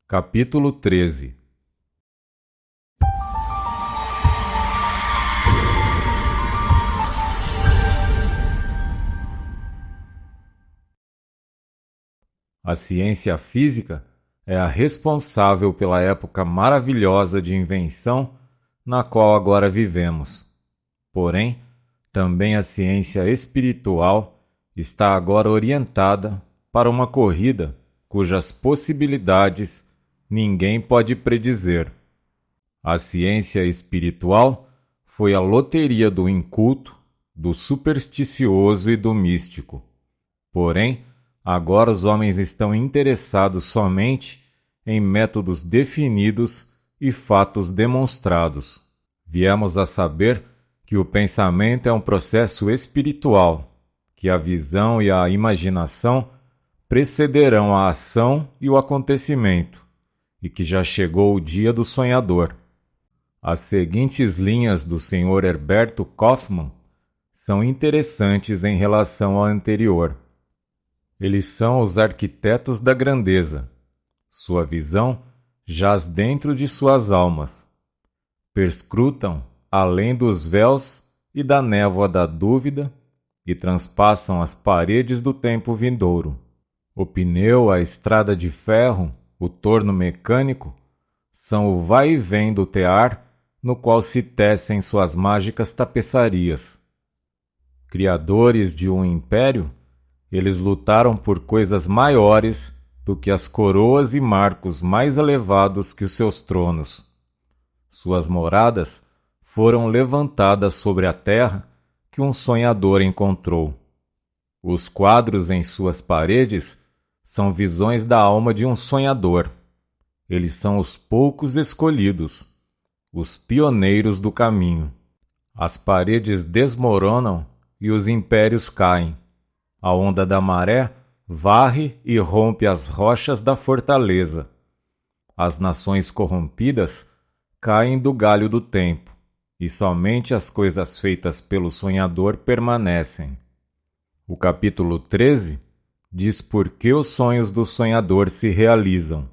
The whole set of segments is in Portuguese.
Capítulo 13. A ciência física é a responsável pela época maravilhosa de invenção na qual agora vivemos. Porém, também a ciência espiritual está agora orientada para uma corrida cujas possibilidades ninguém pode predizer. A ciência espiritual foi a loteria do inculto, do supersticioso e do místico. Porém, agora os homens estão interessados somente em métodos definidos e fatos demonstrados. Viemos a saber que o pensamento é um processo espiritual, que a visão e a imaginação precederão a ação e o acontecimento, e que já chegou o dia do sonhador. As seguintes linhas do Sr. Herberto Kaufmann são interessantes em relação à anterior. Eles são os arquitetos da grandeza. Sua visão jaz dentro de suas almas. Perscrutam além dos véus e da névoa da dúvida e transpassam as paredes do tempo vindouro. O pneu, a estrada de ferro, o torno mecânico são o vai e vem do tear no qual se tecem suas mágicas tapeçarias. Criadores de um império, eles lutaram por coisas maiores do que as coroas e marcos mais elevados que os seus tronos. Suas moradas foram levantadas sobre a terra que um sonhador encontrou. Os quadros em suas paredes são visões da alma de um sonhador. Eles são os poucos escolhidos, os pioneiros do caminho. As paredes desmoronam e os impérios caem. A onda da maré varre e rompe as rochas da fortaleza. As nações corrompidas caem do galho do tempo, e somente as coisas feitas pelo sonhador permanecem. O capítulo 13 diz por que os sonhos do sonhador se realizam.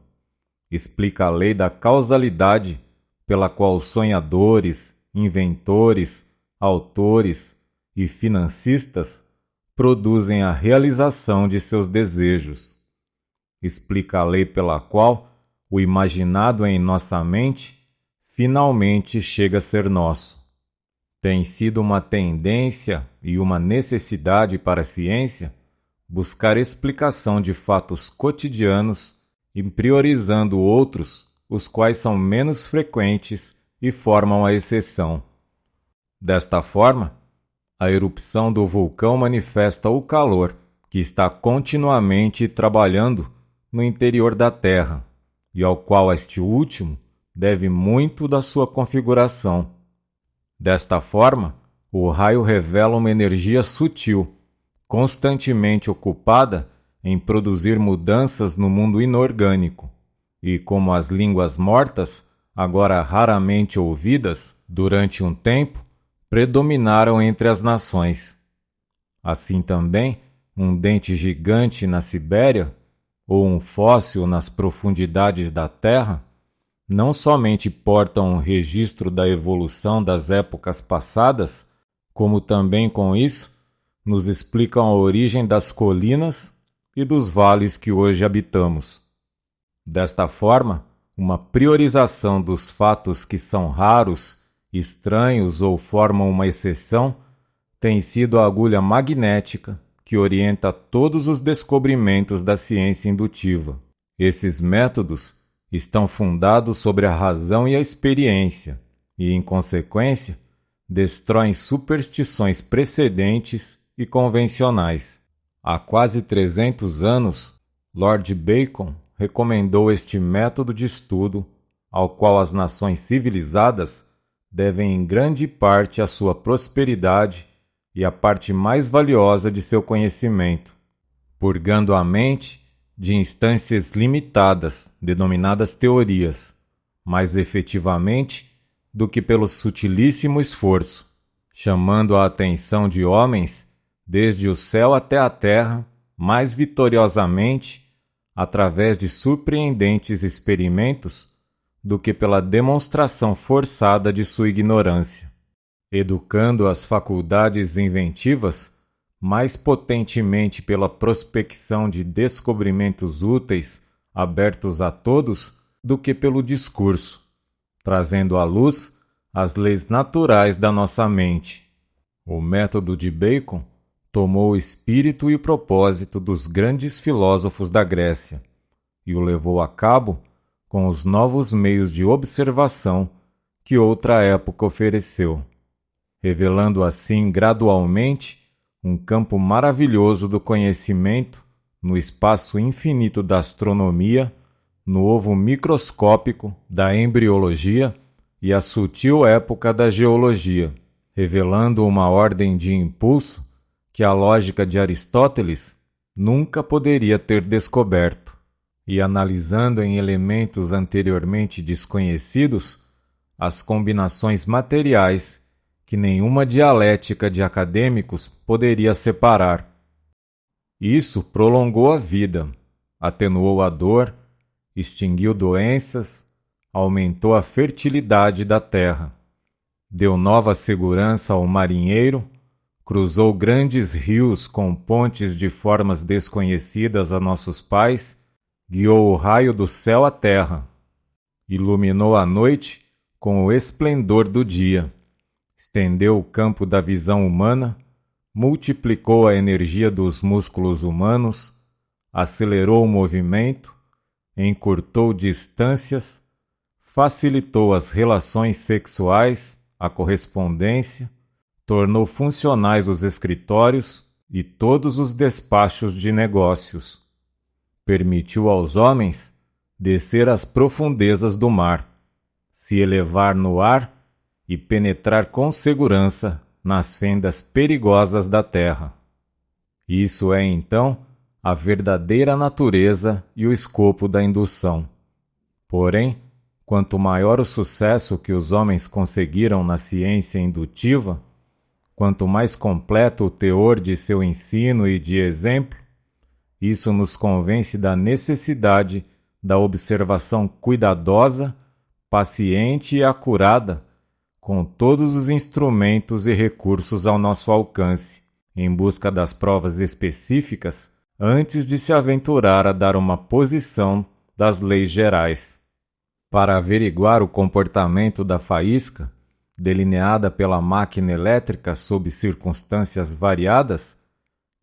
Explica a lei da causalidade pela qual sonhadores, inventores, autores e financistas produzem a realização de seus desejos. Explica a lei pela qual o imaginado em nossa mente finalmente chega a ser nosso. Tem sido uma tendência e uma necessidade para a ciência buscar explicação de fatos cotidianos e priorizando outros, os quais são menos frequentes e formam a exceção. Desta forma, a erupção do vulcão manifesta o calor que está continuamente trabalhando no interior da Terra e ao qual este último deve muito da sua configuração. Desta forma, o raio revela uma energia sutil, constantemente ocupada em produzir mudanças no mundo inorgânico, e como as línguas mortas, agora raramente ouvidas, durante um tempo, predominaram entre as nações. Assim também, um dente gigante na Sibéria, ou um fóssil nas profundidades da Terra, não somente portam um registro da evolução das épocas passadas, como também com isso nos explicam a origem das colinas e dos vales que hoje habitamos. Desta forma, uma priorização dos fatos que são raros, estranhos ou formam uma exceção tem sido a agulha magnética que orienta todos os descobrimentos da ciência indutiva. Esses métodos estão fundados sobre a razão e a experiência e, em consequência, destroem superstições precedentes e convencionais. Há quase 300 anos, Lord Bacon recomendou este método de estudo ao qual as nações civilizadas devem em grande parte a sua prosperidade e a parte mais valiosa de seu conhecimento, purgando a mente de instâncias limitadas, denominadas teorias, mais efetivamente do que pelo sutilíssimo esforço, chamando a atenção de homens, desde o céu até a terra, mais vitoriosamente, através de surpreendentes experimentos, do que pela demonstração forçada de sua ignorância, educando as faculdades inventivas mais potentemente pela prospecção de descobrimentos úteis abertos a todos do que pelo discurso, trazendo à luz as leis naturais da nossa mente. O método de Bacon tomou o espírito e o propósito dos grandes filósofos da Grécia e o levou a cabo com os novos meios de observação que outra época ofereceu, revelando assim gradualmente um campo maravilhoso do conhecimento no espaço infinito da astronomia, no ovo microscópico da embriologia e a sutil época da geologia, revelando uma ordem de impulso que a lógica de Aristóteles nunca poderia ter descoberto, e analisando em elementos anteriormente desconhecidos as combinações materiais que nenhuma dialética de acadêmicos poderia separar. Isso prolongou a vida, atenuou a dor, extinguiu doenças, aumentou a fertilidade da terra, deu nova segurança ao marinheiro, cruzou grandes rios com pontes de formas desconhecidas a nossos pais, guiou o raio do céu à terra, iluminou a noite com o esplendor do dia, estendeu o campo da visão humana, multiplicou a energia dos músculos humanos, acelerou o movimento, encurtou distâncias, facilitou as relações sexuais, a correspondência, tornou funcionais os escritórios e todos os despachos de negócios. Permitiu aos homens descer às profundezas do mar, se elevar no ar e penetrar com segurança nas fendas perigosas da terra. Isso é, então, a verdadeira natureza e o escopo da indução. Porém, quanto maior o sucesso que os homens conseguiram na ciência indutiva, quanto mais completo o teor de seu ensino e de exemplo, isso nos convence da necessidade da observação cuidadosa, paciente e acurada, com todos os instrumentos e recursos ao nosso alcance, em busca das provas específicas, antes de se aventurar a dar uma posição das leis gerais. Para averiguar o comportamento da faísca, delineada pela máquina elétrica sob circunstâncias variadas,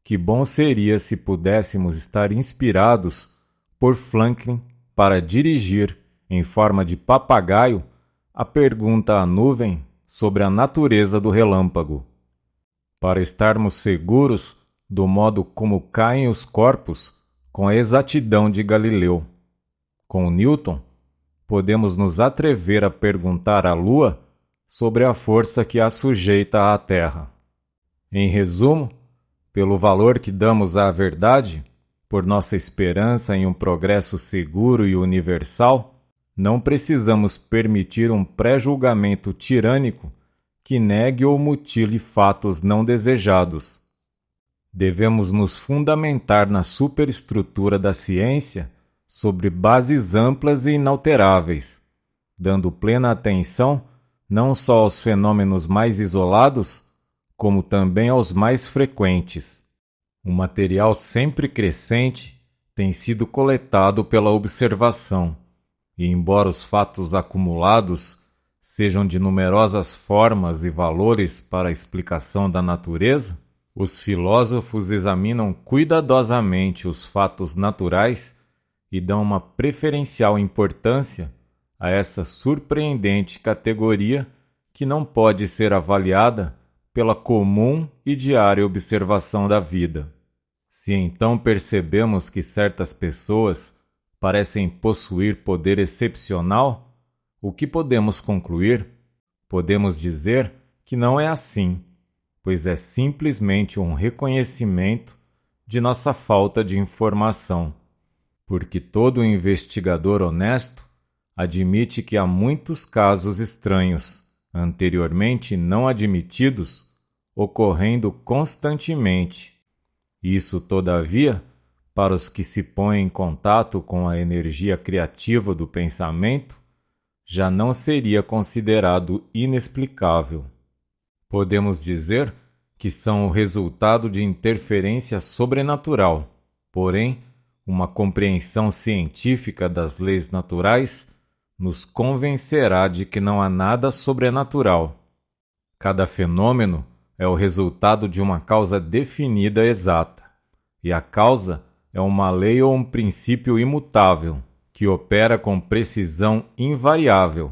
que bom seria se pudéssemos estar inspirados por Franklin para dirigir, em forma de papagaio, a pergunta à nuvem sobre a natureza do relâmpago. Para estarmos seguros do modo como caem os corpos com a exatidão de Galileu. Com Newton, podemos nos atrever a perguntar à Lua sobre a força que a sujeita à Terra. Em resumo, pelo valor que damos à verdade, por nossa esperança em um progresso seguro e universal, não precisamos permitir um pré-julgamento tirânico que negue ou mutile fatos não desejados. Devemos nos fundamentar na superestrutura da ciência sobre bases amplas e inalteráveis, dando plena atenção não só aos fenômenos mais isolados, como também aos mais frequentes. O material sempre crescente tem sido coletado pela observação, e embora os fatos acumulados sejam de numerosas formas e valores para a explicação da natureza, os filósofos examinam cuidadosamente os fatos naturais e dão uma preferencial importância a essa surpreendente categoria que não pode ser avaliada pela comum e diária observação da vida. Se então percebemos que certas pessoas parecem possuir poder excepcional, o que podemos concluir? Podemos dizer que não é assim, pois é simplesmente um reconhecimento de nossa falta de informação, porque todo investigador honesto admite que há muitos casos estranhos, anteriormente não admitidos, ocorrendo constantemente. Isso, todavia, para os que se põem em contato com a energia criativa do pensamento, já não seria considerado inexplicável. Podemos dizer que são o resultado de interferência sobrenatural, porém, uma compreensão científica das leis naturais nos convencerá de que não há nada sobrenatural. Cada fenômeno é o resultado de uma causa definida exata, e a causa é uma lei ou um princípio imutável, que opera com precisão invariável,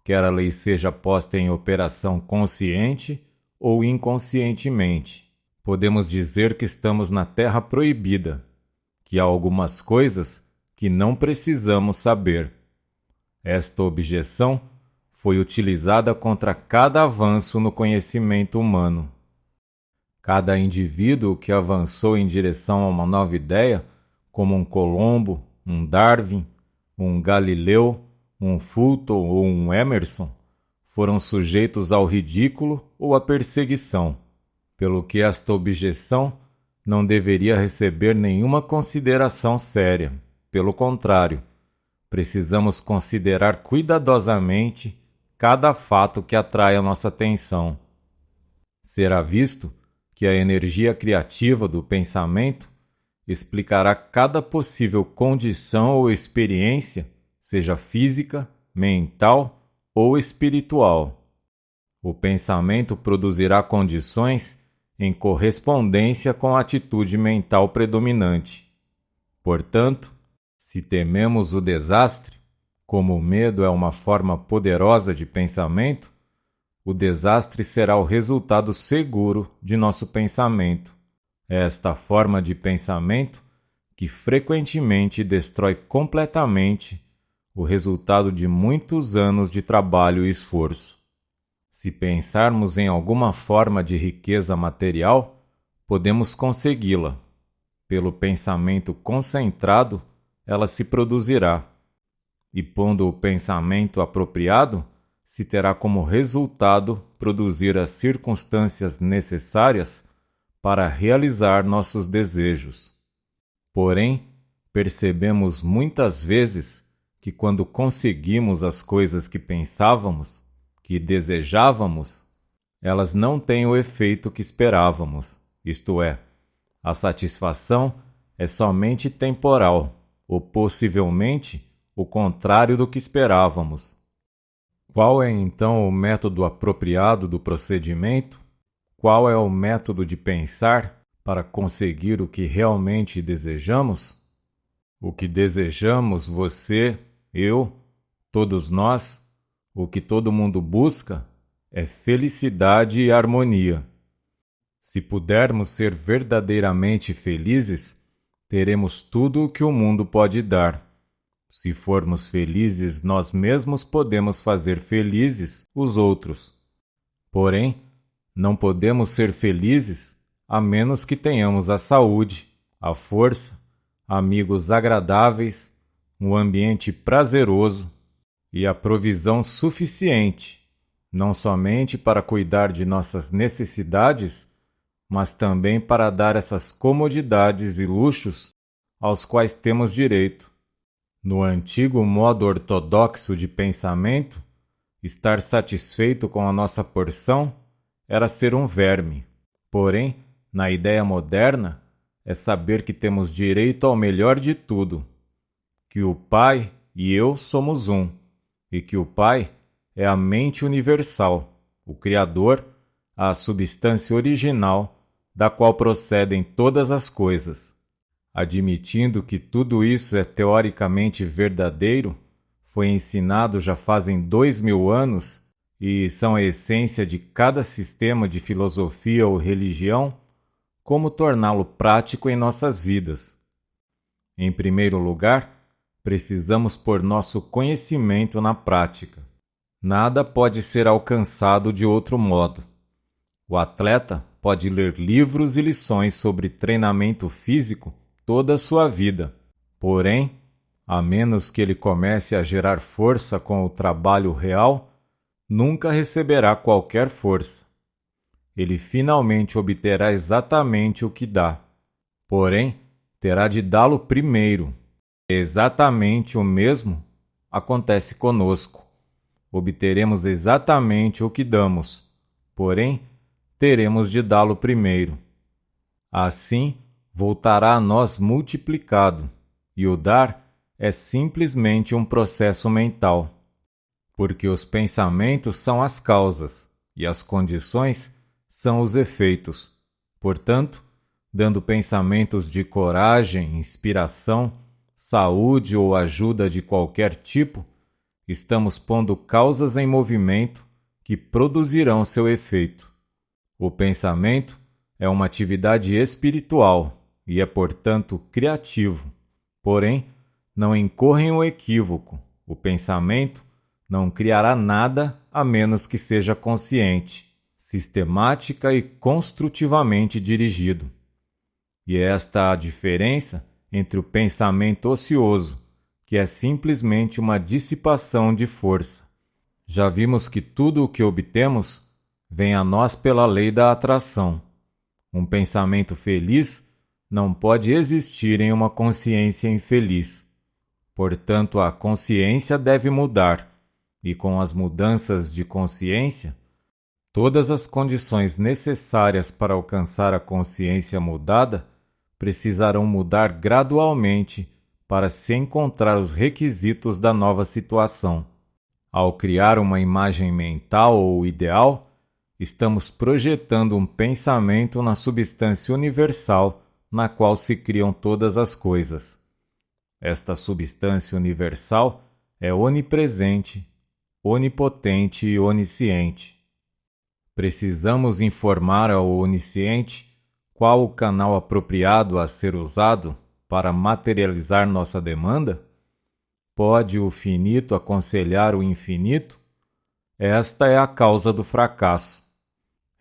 quer a lei seja posta em operação consciente ou inconscientemente. Podemos dizer que estamos na terra proibida, que há algumas coisas que não precisamos saber. Esta objeção foi utilizada contra cada avanço no conhecimento humano. Cada indivíduo que avançou em direção a uma nova ideia, como um Colombo, um Darwin, um Galileu, um Fulton ou um Emerson, foram sujeitos ao ridículo ou à perseguição, pelo que esta objeção não deveria receber nenhuma consideração séria. Pelo contrário, precisamos considerar cuidadosamente cada fato que atrai a nossa atenção. Será visto que a energia criativa do pensamento explicará cada possível condição ou experiência, seja física, mental ou espiritual. O pensamento produzirá condições em correspondência com a atitude mental predominante. Portanto, se tememos o desastre, como o medo é uma forma poderosa de pensamento, o desastre será o resultado seguro de nosso pensamento. É esta forma de pensamento que frequentemente destrói completamente o resultado de muitos anos de trabalho e esforço. Se pensarmos em alguma forma de riqueza material, podemos consegui-la. Pelo pensamento concentrado, ela se produzirá, e pondo o pensamento apropriado, se terá como resultado produzir as circunstâncias necessárias para realizar nossos desejos. Porém, percebemos muitas vezes que quando conseguimos as coisas que pensávamos, que desejávamos, elas não têm o efeito que esperávamos, isto é, a satisfação é somente temporal, ou possivelmente o contrário do que esperávamos. Qual é então o método apropriado do procedimento? Qual é o método de pensar para conseguir o que realmente desejamos? O que desejamos, você, eu, todos nós, o que todo mundo busca, é felicidade e harmonia. Se pudermos ser verdadeiramente felizes, teremos tudo o que o mundo pode dar. Se formos felizes, nós mesmos podemos fazer felizes os outros. Porém, não podemos ser felizes a menos que tenhamos a saúde, a força, amigos agradáveis, um ambiente prazeroso e a provisão suficiente, não somente para cuidar de nossas necessidades, mas também para dar essas comodidades e luxos aos quais temos direito. No antigo modo ortodoxo de pensamento, estar satisfeito com a nossa porção era ser um verme. Porém, na ideia moderna, é saber que temos direito ao melhor de tudo, que o Pai e eu somos um, e que o Pai é a mente universal, o Criador, a substância original da qual procedem todas as coisas. Admitindo que tudo isso é teoricamente verdadeiro, foi ensinado já fazem 2000 anos e são a essência de cada sistema de filosofia ou religião, como torná-lo prático em nossas vidas. Em primeiro lugar, precisamos pôr nosso conhecimento na prática. Nada pode ser alcançado de outro modo. O atleta pode ler livros e lições sobre treinamento físico toda a sua vida. Porém, a menos que ele comece a gerar força com o trabalho real, nunca receberá qualquer força. Ele finalmente obterá exatamente o que dá. Porém, terá de dá-lo primeiro. Exatamente o mesmo acontece conosco. Obteremos exatamente o que damos, porém, teremos de dá-lo primeiro. Assim, voltará a nós multiplicado, e o dar é simplesmente um processo mental, porque os pensamentos são as causas e as condições são os efeitos. Portanto, dando pensamentos de coragem, inspiração, saúde ou ajuda de qualquer tipo, estamos pondo causas em movimento que produzirão seu efeito. O pensamento é uma atividade espiritual e é, portanto, criativo. Porém, não incorra em um equívoco. O pensamento não criará nada a menos que seja consciente, sistemática e construtivamente dirigido. E é esta a diferença entre o pensamento ocioso, que é simplesmente uma dissipação de força. Já vimos que tudo o que obtemos vem a nós pela lei da atração. Um pensamento feliz não pode existir em uma consciência infeliz. Portanto, a consciência deve mudar, e com as mudanças de consciência, todas as condições necessárias para alcançar a consciência mudada precisarão mudar gradualmente para se encontrar os requisitos da nova situação. Ao criar uma imagem mental ou ideal, estamos projetando um pensamento na substância universal na qual se criam todas as coisas. Esta substância universal é onipresente, onipotente e onisciente. Precisamos informar ao onisciente qual o canal apropriado a ser usado para materializar nossa demanda? Pode o finito aconselhar o infinito? Esta é a causa do fracasso.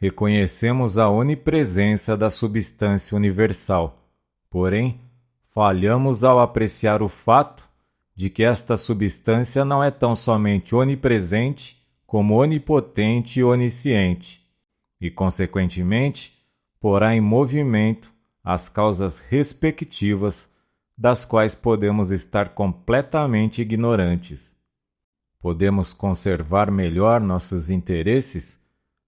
Reconhecemos a onipresença da substância universal, porém, falhamos ao apreciar o fato de que esta substância não é tão somente onipresente, como onipotente e onisciente, e, consequentemente, porá em movimento as causas respectivas das quais podemos estar completamente ignorantes. Podemos conservar melhor nossos interesses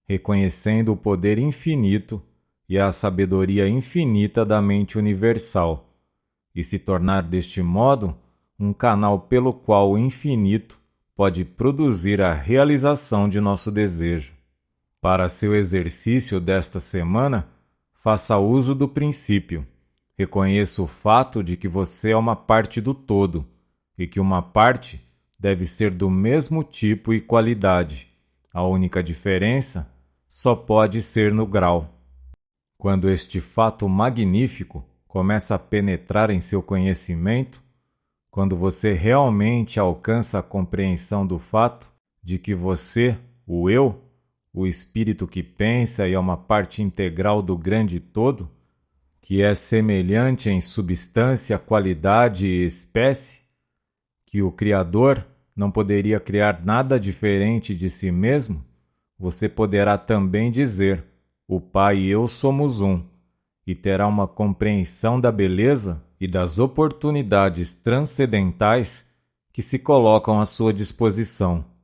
reconhecendo o poder infinito e a sabedoria infinita da mente universal, e se tornar deste modo um canal pelo qual o infinito pode produzir a realização de nosso desejo. Para seu exercício desta semana, faça uso do princípio. Reconheça o fato de que você é uma parte do todo e que uma parte deve ser do mesmo tipo e qualidade. A única diferença só pode ser no grau. Quando este fato magnífico começa a penetrar em seu conhecimento, quando você realmente alcança a compreensão do fato de que você, o eu, o espírito que pensa e é uma parte integral do grande todo, que é semelhante em substância, qualidade e espécie, que o Criador não poderia criar nada diferente de si mesmo, você poderá também dizer: o Pai e eu somos um, e terá uma compreensão da beleza e das oportunidades transcendentais que se colocam à sua disposição.